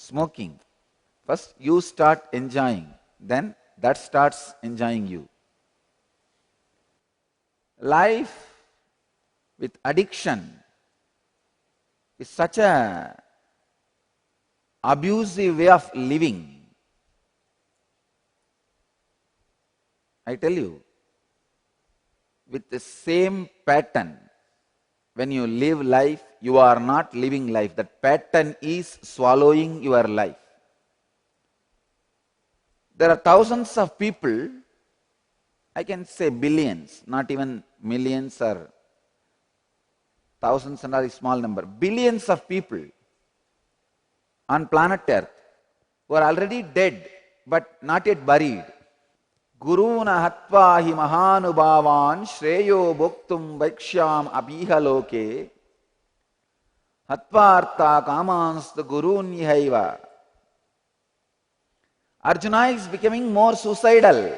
smoking. First you start enjoying, then that starts enjoying you. Life with addiction is such a abusive way of living. I tell you, with the same pattern, when you live life, you are not living life. That pattern is swallowing your life. There are thousands of people, I can say billions, not even millions or thousands and are a small number, billions of people on planet Earth who are already dead but not yet buried. Guruna hatva hi mahanubhavan shreyo bhoktum vaikshyam abhiha loke hatvartha kamanst gurunyahaiva. Arjuna is becoming more suicidal.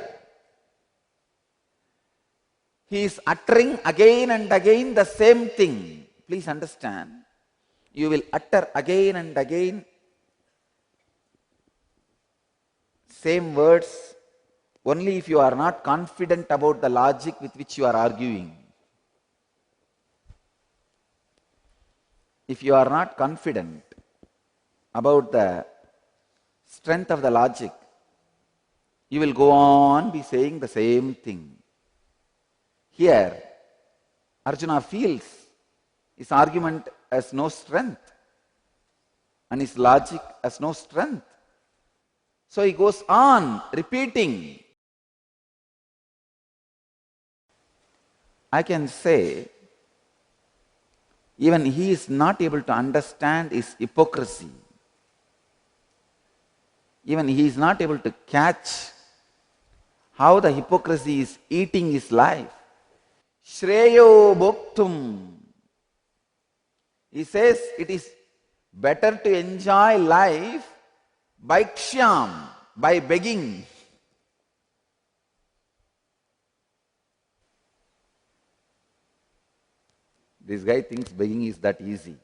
He is uttering again and again the same thing. Please understand, you will utter again and again same words only if you are not confident about the logic with which you are arguing. If you are not confident about the strength of the logic, you will go on be saying the same thing. Here, Arjuna feels his argument has no strength and his logic has no strength. So he goes on repeating. I can say, even he is not able to understand his hypocrisy. Even he is not able to catch how the hypocrisy is eating his life. Shreyo bhoktum. He says it is better to enjoy life bhaksham, by begging. This guy thinks begging is that easy.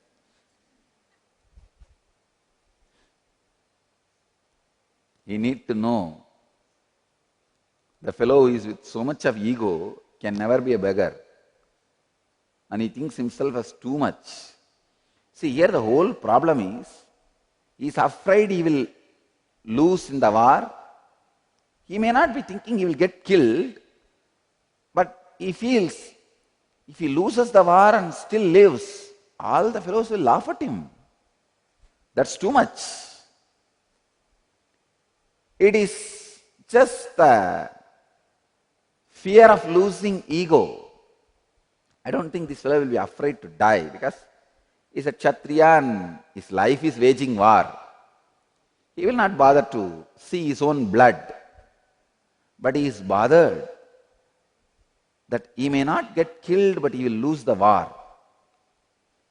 He needs to know the fellow who is with so much of ego can never be a beggar. And he thinks himself as too much. See, here the whole problem is, he is afraid he will lose in the war. He may not be thinking he will get killed, but he feels if he loses the war and still lives, all the fellows will laugh at him. That's too much. It is just the fear of losing ego. I don't think this fellow will be afraid to die because he's a Kshatriya and his life is waging war. He will not bother to see his own blood, but he is bothered that he may not get killed but he will lose the war.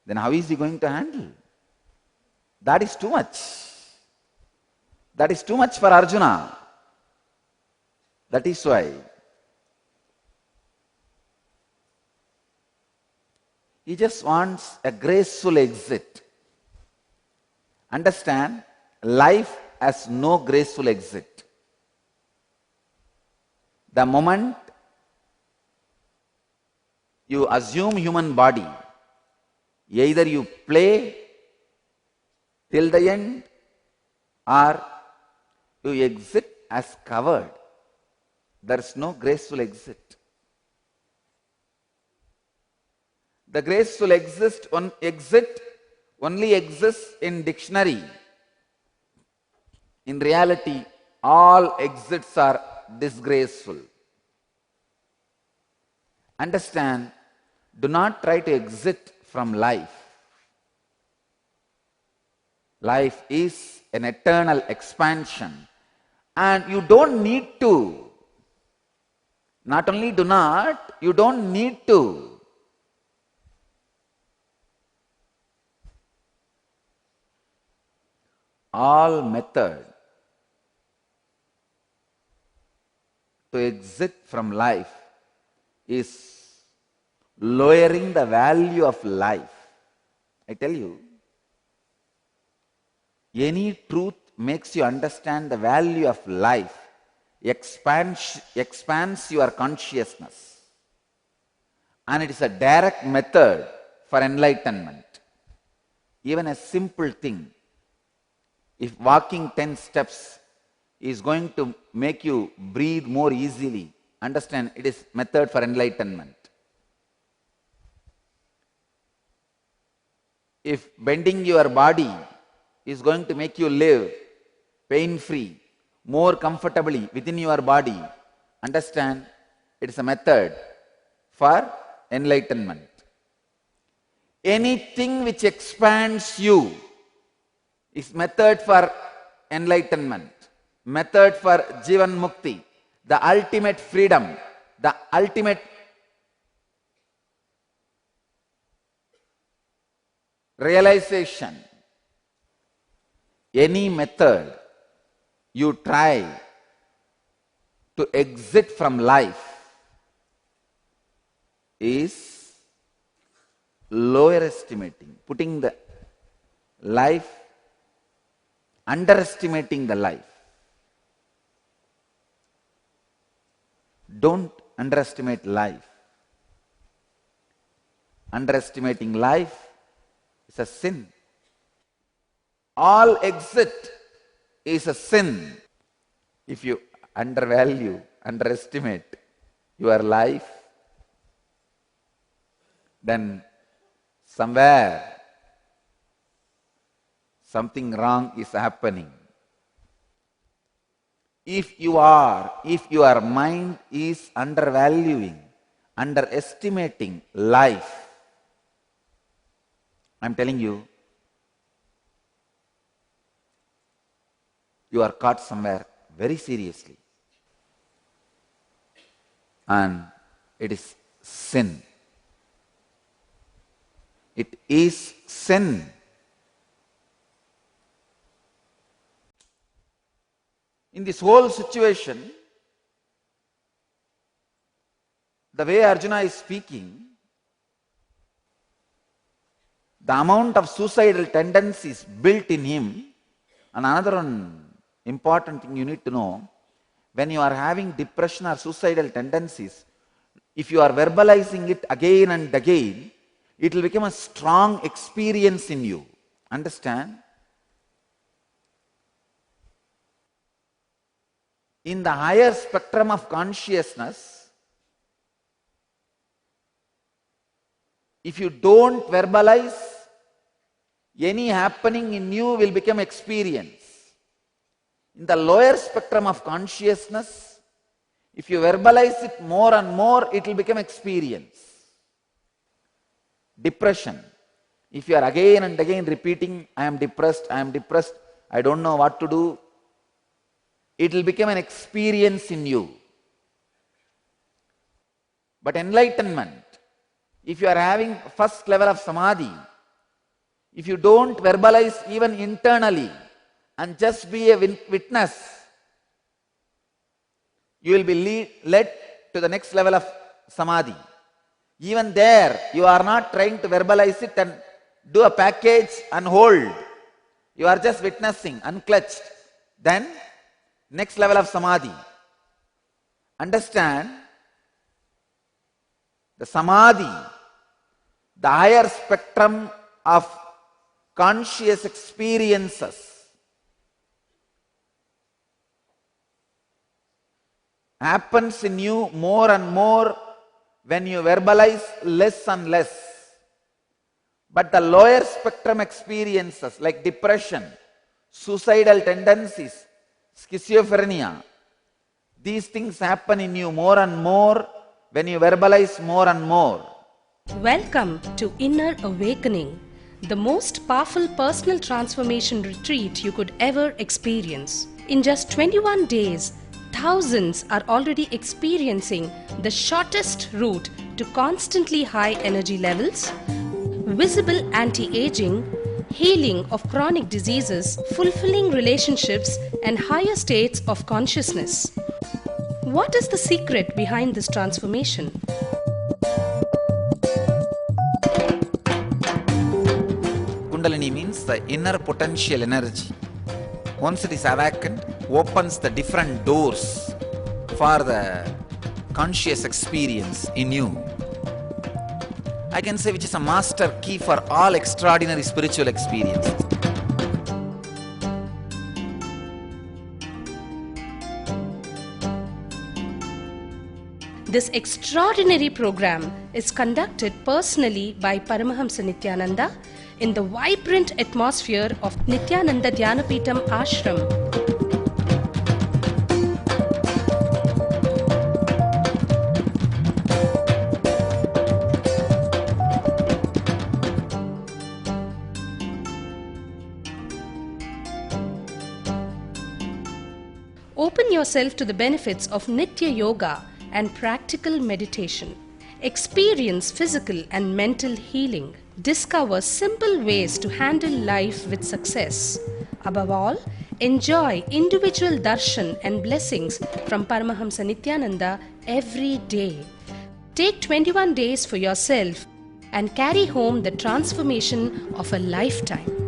Then how is he going to handle? That is too much. That is too much for Arjuna. That is why he just wants a graceful exit. Understand, life has no graceful exit. The moment you assume human body, either you play till the end or you exit as covered. There is no graceful exit. The graceful exit only exists in dictionary. In reality, all exits are disgraceful. Understand, do not try to exit from life. Life is an eternal expansion and you don't need to. Not only do not, you don't need to. All method to exit from life is lowering the value of life. I tell you, Any truth makes you understand the value of life, expands your consciousness. And it is a direct method for enlightenment. Even a simple thing, if walking 10 steps is going to make you breathe more easily, understand it is method for enlightenment. If bending your body is going to make you live pain-free, more comfortably within your body, understand it is a method for enlightenment. Anything which expands you is method for enlightenment, method for Jivan Mukti, the ultimate freedom, the ultimate realization. Any method you try to exit from life is lower estimating, putting the life, underestimating the life. Don't underestimate life. Underestimating life is a sin. All exit is a sin. If you undervalue, underestimate your life, then somewhere something wrong is happening. If your mind is undervaluing, underestimating life, I'm telling you, you are caught somewhere very seriously. And it is sin. It is sin. In this whole situation, the way Arjuna is speaking, the amount of suicidal tendencies built in him, and another one important thing you need to know, when you are having depression or suicidal tendencies, if you are verbalizing it again and again, it will become a strong experience in you. Understand? In the higher spectrum of consciousness, if you don't verbalize, any happening in you will become experience. In the lower spectrum of consciousness, if you verbalize it more and more, it will become experience. Depression. If you are again and again repeating, I am depressed, I don't know what to do, it will become an experience in you. But enlightenment, if you are having first level of samadhi, if you don't verbalize even internally and just be a witness, you will be led to the next level of samadhi. Even there, you are not trying to verbalize it and do a package and hold. You are just witnessing, unclutched. Then, next level of samadhi. Understand, the samadhi, the higher spectrum of conscious experiences, happens in you more and more when you verbalize less and less. But the lower spectrum experiences like depression, suicidal tendencies, schizophrenia, these things happen in you more and more when you verbalize more and more. Welcome to Inner Awakening, the most powerful personal transformation retreat you could ever experience. In just 21 days, thousands are already experiencing the shortest route to constantly high energy levels, visible anti-aging, healing of chronic diseases, fulfilling relationships, and higher states of consciousness. What is the secret behind this transformation? Kundalini means the inner potential energy. once it is awakened, opens the different doors for the conscious experience in you. I can say which is a master key for all extraordinary spiritual experiences. This extraordinary program is conducted personally by Paramahamsa Nityananda in the vibrant atmosphere of Nityananda Dhyanapitham Ashram. Open yourself to the benefits of Nitya Yoga and practical meditation. Experience physical and mental healing. Discover simple ways to handle life with success. Above all, enjoy individual darshan and blessings from Paramahamsa Nityananda every day. Take 21 days for yourself and carry home the transformation of a lifetime.